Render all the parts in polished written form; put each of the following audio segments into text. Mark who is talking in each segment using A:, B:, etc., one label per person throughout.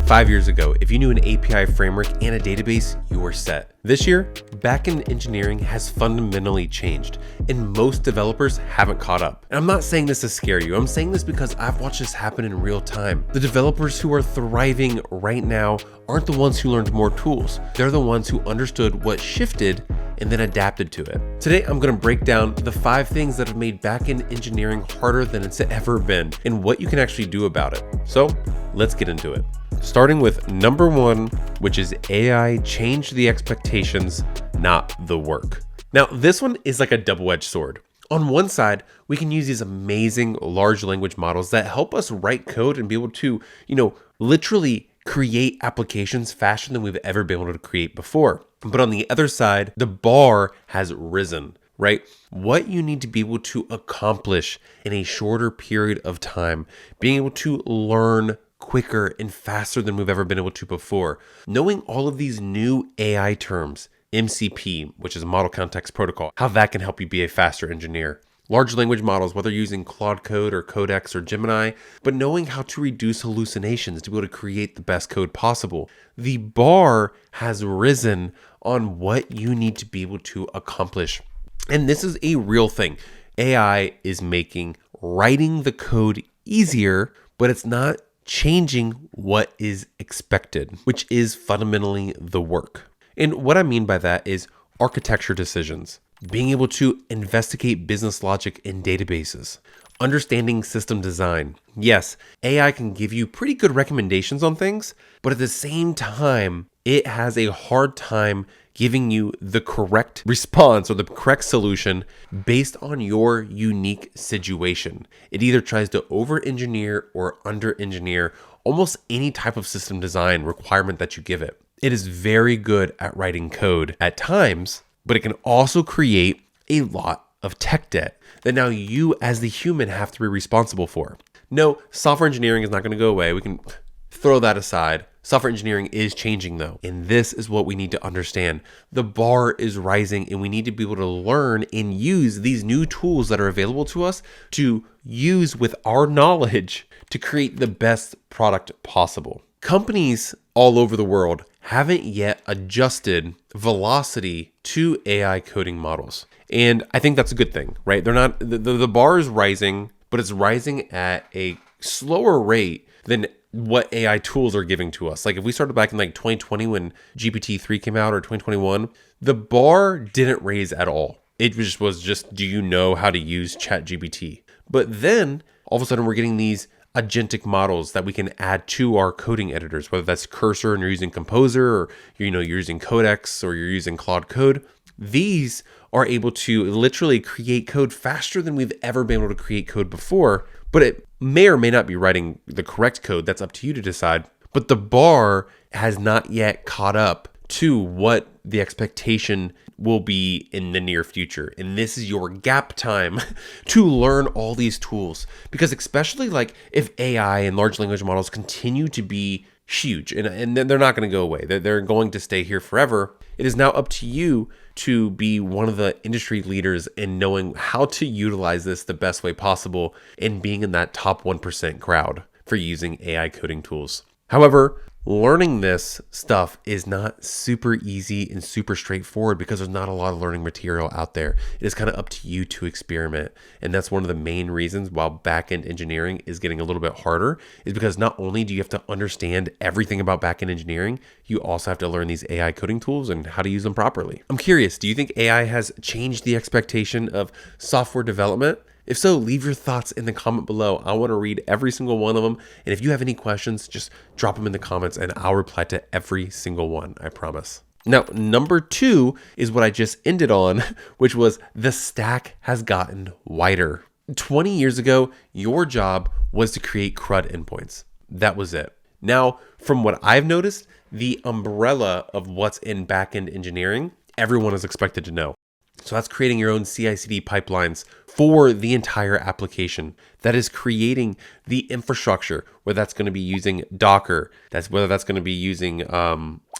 A: 5 years ago, if you knew an API framework and a database, you were set. This year, backend engineering has fundamentally changed, and most developers haven't caught up. And I'm not saying this to scare you, I'm saying this because I've watched this happen in real time. The developers who are thriving right now aren't the ones who learned more tools. They're the ones who understood what shifted and then adapted to it. Today, I'm gonna break down the 5 things that have made backend engineering harder than it's ever been and what you can actually do about it. So let's get into it. Starting with number 1, which is AI changed the expectations, not the work. Now, this one is like a double-edged sword. On one side, we can use these amazing large language models that help us write code and be able to, literally create applications faster than we've ever been able to create before. But on the other side, the bar has risen, right? What you need to be able to accomplish in a shorter period of time, being able to learn quicker and faster than we've ever been able to before. Knowing all of these new AI terms, MCP, which is Model Context Protocol, how that can help you be a faster engineer. Large language models, whether using Claude Code or Codex or Gemini, but knowing how to reduce hallucinations to be able to create the best code possible. The bar has risen on what you need to be able to accomplish. And this is a real thing. AI is making writing the code easier, but it's not changing what is expected, which is fundamentally the work. And what I mean by that is architecture decisions, being able to investigate business logic in databases, understanding system design. Yes, AI can give you pretty good recommendations on things, but at the same time, it has a hard time giving you the correct response or the correct solution based on your unique situation. It either tries to over-engineer or under-engineer almost any type of system design requirement that you give it. It is very good at writing code at times, but it can also create a lot of tech debt that now you as the human have to be responsible for. No, software engineering is not going to go away. We can throw that aside. Software engineering is changing though, and this is what we need to understand. The bar is rising and we need to be able to learn and use these new tools that are available to us to use with our knowledge to create the best product possible. Companies all over the world haven't yet adjusted velocity to AI coding models. And I think that's a good thing, right? The bar is rising, but it's rising at a slower rate than what AI tools are giving to us. Like if we started back in 2020 when GPT-3 came out or 2021, the bar didn't raise at all. It was just, do you know how to use ChatGPT? But then all of a sudden we're getting these agentic models that we can add to our coding editors, whether that's Cursor and you're using Composer or you're using Codex or you're using Claude Code. These are able to literally create code faster than we've ever been able to create code before, but it may or may not be writing the correct code. That's up to you to decide. But the bar has not yet caught up to what the expectation will be in the near future. And this is your gap time to learn all these tools. Because especially if AI and large language models continue to be huge, and they're not going to go away. They're going to stay here forever. It is now up to you to be one of the industry leaders in knowing how to utilize this the best way possible and being in that top 1% crowd for using AI coding tools. However, learning this stuff is not super easy and super straightforward because there's not a lot of learning material out there. It is kind of up to you to experiment. And that's one of the main reasons why backend engineering is getting a little bit harder, is because not only do you have to understand everything about backend engineering, you also have to learn these AI coding tools and how to use them properly. I'm curious, do you think AI has changed the expectation of software development? If so, leave your thoughts in the comment below. I want to read every single one of them. And if you have any questions, just drop them in the comments and I'll reply to every single one, I promise. Now, number 2 is what I just ended on, which was the stack has gotten wider. 20 years ago, your job was to create CRUD endpoints. That was it. Now, from what I've noticed, the umbrella of what's in backend engineering, everyone is expected to know. So that's creating your own CI/CD pipelines for the entire application. That is creating the infrastructure, whether that's going to be using Docker, whether that's going to be using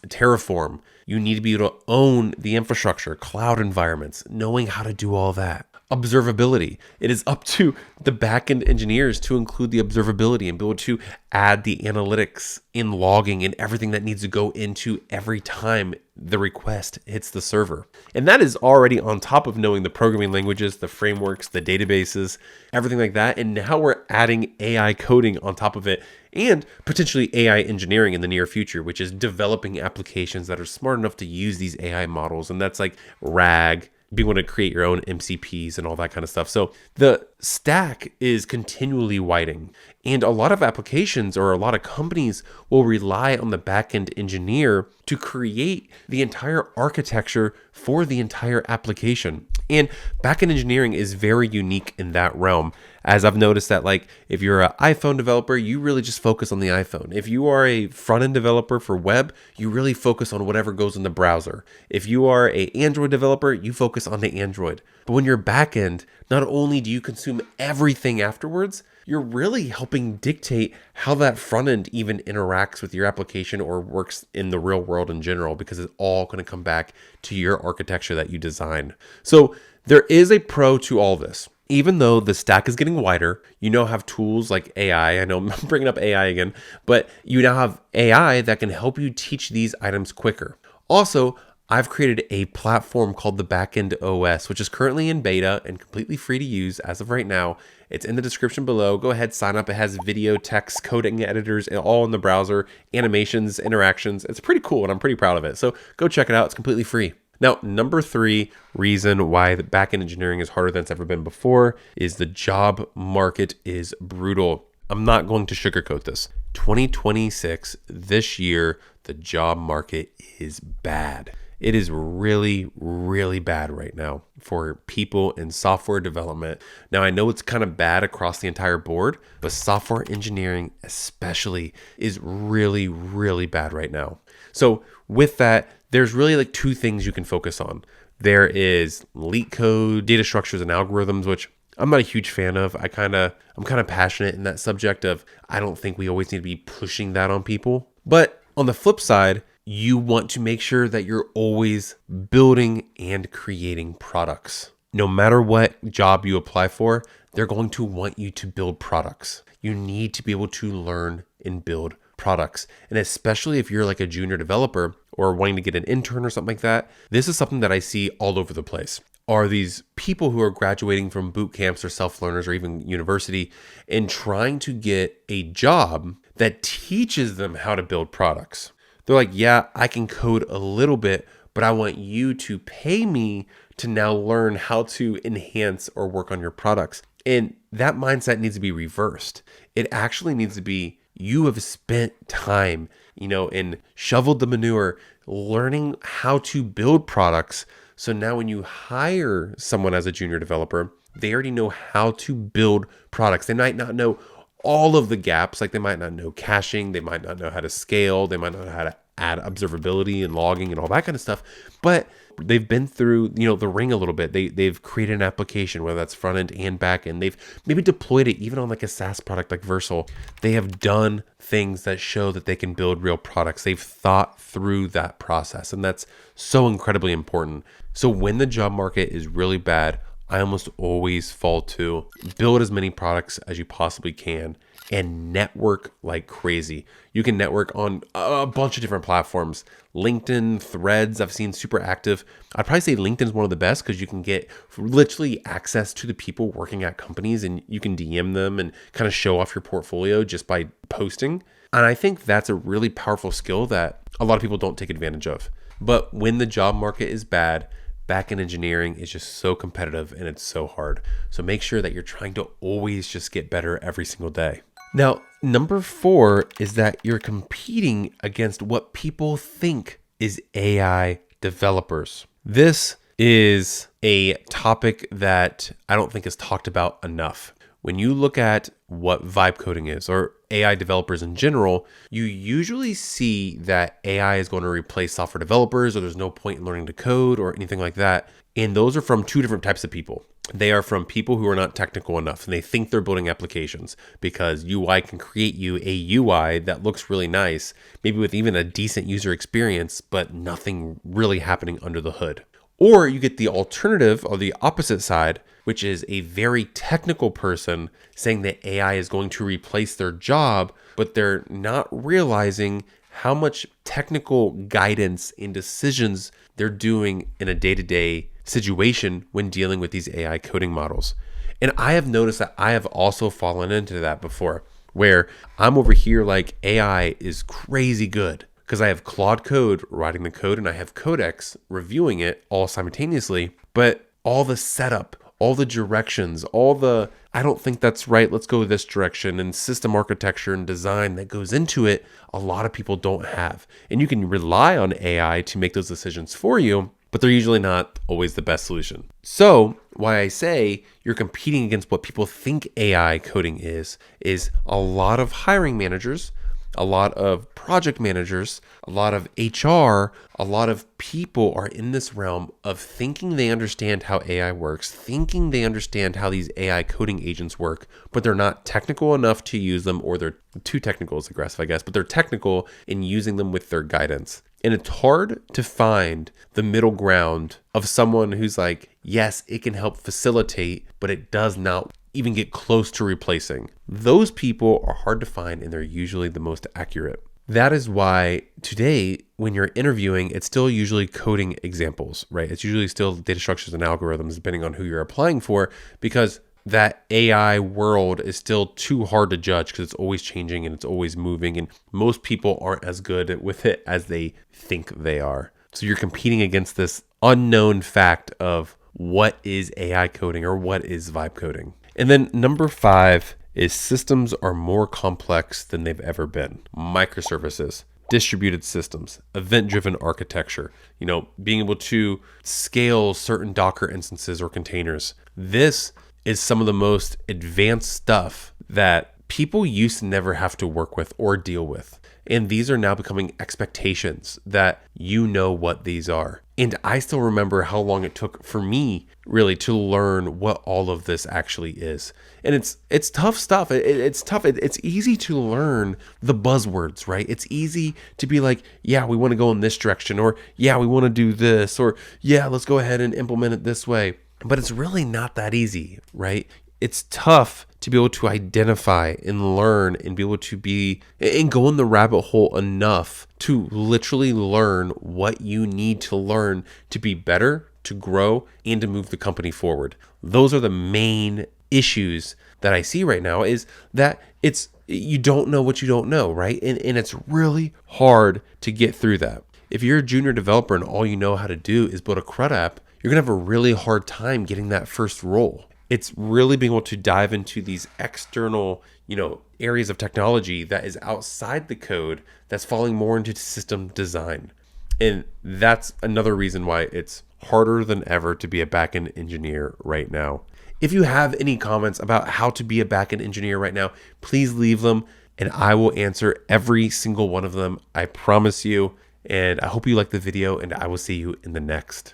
A: Terraform. You need to be able to own the infrastructure, cloud environments, knowing how to do all that. observability. It is up to the backend engineers to include the observability and be able to add the analytics in logging and everything that needs to go into every time the request hits the server. And that is already on top of knowing the programming languages, the frameworks, the databases, everything like that. And now we're adding AI coding on top of it and potentially AI engineering in the near future, which is developing applications that are smart enough to use these AI models. And that's like RAG, being able to create your own MCPs and all that kind of stuff. So the stack is continually widening, and a lot of applications or a lot of companies will rely on the backend engineer to create the entire architecture for the entire application. And backend engineering is very unique in that realm, as I've noticed that, like, if you're an iPhone developer, you really just focus on the iPhone. If you are a front-end developer for web, you really focus on whatever goes in the browser. If you are an Android developer, you focus on the Android. But when you're backend, not only do you consume everything afterwards, you're really helping dictate how that front end even interacts with your application or works in the real world in general, because it's all going to come back to your architecture that you design. So there is a pro to all this. Even though the stack is getting wider, you now have tools like AI. I know I'm bringing up AI again, but you now have AI that can help you teach these items quicker. Also, I've created a platform called the Backend OS, which is currently in beta and completely free to use as of right now. It's in the description below. Go ahead, sign up. It has video, text, coding editors, all in the browser, animations, interactions. It's pretty cool, and I'm pretty proud of it. So go check it out. It's completely free. Now, number 3 reason why the backend engineering is harder than it's ever been before is the job market is brutal. I'm not going to sugarcoat this. 2026, this year, the job market is bad. It is really, really bad right now for people in software development. Now, I know it's kind of bad across the entire board, but software engineering especially is really, really bad right now. So with that, there's really like 2 things you can focus on. There is leak code, data structures, and algorithms, which I'm not a huge fan of. I'm kind of passionate in that subject of, I don't think we always need to be pushing that on people. But on the flip side, you want to make sure that you're always building and creating products. No matter what job you apply for, they're going to want you to build products. You need to be able to learn and build products. And especially if you're like a junior developer or wanting to get an intern or something like that, this is something that I see all over the place. Are these people who are graduating from boot camps or self-learners or even university and trying to get a job that teaches them how to build products. They're like, yeah, I can code a little bit, but I want you to pay me to now learn how to enhance or work on your products. And that mindset needs to be reversed. It actually needs to be, you have spent time, and shoveled the manure, learning how to build products. So now when you hire someone as a junior developer, they already know how to build products. They might not know all of the gaps, like they might not know caching, they might not know how to scale, they might not know how to add observability and logging and all that kind of stuff, but they've been through, the ring a little bit. They've created an application, whether that's front end and back end. They've maybe deployed it even on like a SaaS product like Versal. They have done things that show that they can build real products. They've thought through that process, and that's so incredibly important. So when the job market is really bad, I almost always fall to build as many products as you possibly can and network like crazy. You can network on a bunch of different platforms. LinkedIn, Threads, I've seen super active. I'd probably say LinkedIn is one of the best because you can get literally access to the people working at companies, and you can DM them and kind of show off your portfolio just by posting. And I think that's a really powerful skill that a lot of people don't take advantage of. But when the job market is bad, backend engineering is just so competitive and it's so hard. So make sure that you're trying to always just get better every single day. Now, number 4 is that you're competing against what people think is AI developers. This is a topic that I don't think is talked about enough. When you look at what vibe coding is, or AI developers in general, you usually see that AI is going to replace software developers, or there's no point in learning to code or anything like that. And those are from 2 different types of people. They are from people who are not technical enough, and they think they're building applications because UI can create you a UI that looks really nice, maybe with even a decent user experience, but nothing really happening under the hood. Or you get the alternative or the opposite side, which is a very technical person saying that AI is going to replace their job, but they're not realizing how much technical guidance and decisions they're doing in a day-to-day situation when dealing with these AI coding models. And I have noticed that I have also fallen into that before, where I'm over here like AI is crazy good because I have Claude Code writing the code and I have Codex reviewing it all simultaneously. But all the setup, all the directions, all the, I don't think that's right, let's go this direction, and system architecture and design that goes into it, a lot of people don't have. And you can rely on AI to make those decisions for you, but they're usually not always the best solution. So why I say you're competing against what people think AI coding is a lot of hiring managers, a lot of project managers, a lot of HR, a lot of people are in this realm of thinking they understand how AI works, thinking they understand how these AI coding agents work, but they're not technical enough to use them, or they're too technical is aggressive, I guess, but they're technical in using them with their guidance. And it's hard to find the middle ground of someone who's like, yes, it can help facilitate, but it does not even get close to replacing. Those people are hard to find, and they're usually the most accurate. That is why today, when you're interviewing, it's still usually coding examples, right? It's usually still data structures and algorithms, depending on who you're applying for, because that AI world is still too hard to judge because it's always changing and it's always moving, and most people aren't as good with it as they think they are. So you're competing against this unknown fact of what is AI coding or what is vibe coding. And then number 5 is systems are more complex than they've ever been. Microservices, distributed systems, event-driven architecture, being able to scale certain Docker instances or containers. This is some of the most advanced stuff that people used to never have to work with or deal with. And these are now becoming expectations that you know what these are. And I still remember how long it took for me really to learn what all of this actually is. And it's tough stuff. It's tough. It's easy to learn the buzzwords, right? It's easy to be like, yeah, we want to go in this direction, or yeah, we want to do this, or yeah, let's go ahead and implement it this way. But it's really not that easy, right? It's tough to be able to identify and learn and be able to be and go in the rabbit hole enough to literally learn what you need to learn to be better, to grow, and to move the company forward. Those are the main issues that I see right now, is that you don't know what you don't know, right? And it's really hard to get through that. If you're a junior developer and all you know how to do is build a CRUD app, you're gonna have a really hard time getting that first role. It's really being able to dive into these external, areas of technology that is outside the code that's falling more into system design. And that's another reason why it's harder than ever to be a backend engineer right now. If you have any comments about how to be a backend engineer right now, please leave them and I will answer every single one of them. I promise you. And I hope you like the video, and I will see you in the next.